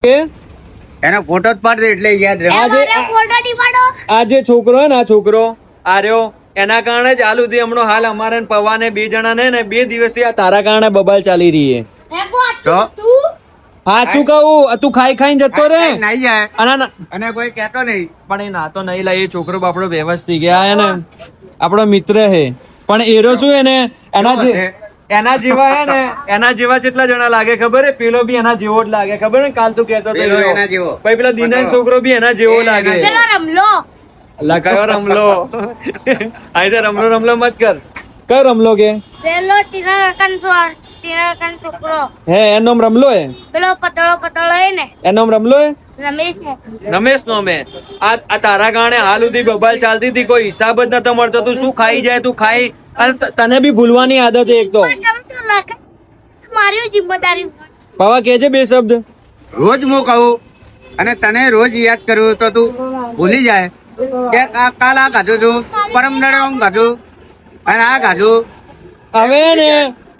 એનો ફોટો જ પાડ દે એટલે યાદ રહે. આ જે છોકરો હે ને, આ છોકરો આર્યો, એના કારણે જ હાલ સુધી હમણાં હાલ અમારે ને પવાને 2 જણાને ને 2 દિવસથી આ તારા કારણે બબાલ ચાલી રહી હે. તો સાચું કહું, તું ખાઈ ખાઈને જતો રે નાઈ જાય અને કોઈ કહેતો નહીં. પણ એ નાતો નહીં લા, એ છોકરો આપણો વ્યવસ્થિત ગયા હે ને, આપણો મિત્ર હે. પણ એરો શું હે ને, એના જેવા હે ને, એના જેવા કેટલા જણા લાગે ખબર હે? પેલો બી એના જેવો જ લાગે, ખબર હે? કાલ તું કહેતો પેલો એના જેવો. પછી પેલા દિનાન છોકરો બી એના જેવો લાગે. અલ્લા કયો રમલો? આઈ તો રમલો મત કર. કયો રમલો કે? હે એનો નામ રમલો હે? પેલો પતળો હે ને, એનો નામ રમલો હે? રમેશ હે. રમેશ નો મેં આ તારા કારણે હાલ સુધી બબાલ ચાલતી હતી, કોઈ હિસાબ જ નતો મળતો. તું શું ખાઈ જાય, તું ખાઈ, અને તને બી ભૂલવાની આદત છે એક તો. મારી જિમ્મેદારી. પવા કેજે 2 શબ્દ. રોજ હું કહું અને તને રોજ યાદ કરું તો તું ભૂલી જાય કે કાલ આ ખાધું તું, પરમ દાડે આમ ખાધું અને આ ખાધું. હવે ને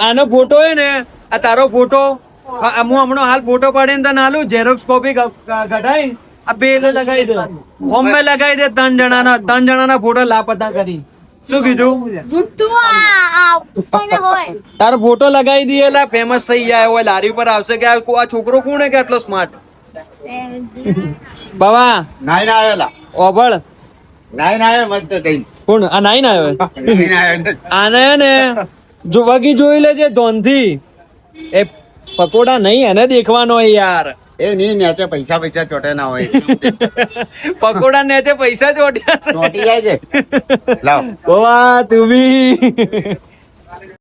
આનો ફોટો હે ને, આ તારો ફોટો હું હમણાં હાલ ફોટો પાડીને તને હાલું, ઝેરોક્સ કોપી કઢાઈ આ પેલે લગાવી દે, હોમે લગાવી દે. 3 જણાના ફોટો લાપતા કરી. શું કીધું? જુઠ્ઠું હોય. તારો ફોટો લગાવી દઈએ એટલે ફેમસ થઈ જાય, હોય લારી પર આવશે કે આ છોકરો કોણ હે કે આટલો સ્માર્ટ. બાબા નાઈ ના આવેલા ઓભળ મસ્ત થઈ. કોણ આ નાઈ ના આવ્યો? નાઈ ના આવ્યો. આને ને જો વગી જોઈ લેજે ધોનથી. એ પકોડા નહીં એને દેખવાનો હોય યાર. એ નહીં નેચે પૈસા ચોટે ના હોય. પકોડા નેચે પૈસા ચોટ્યા ચોટી જાય છે. લાવ બાબા તું બી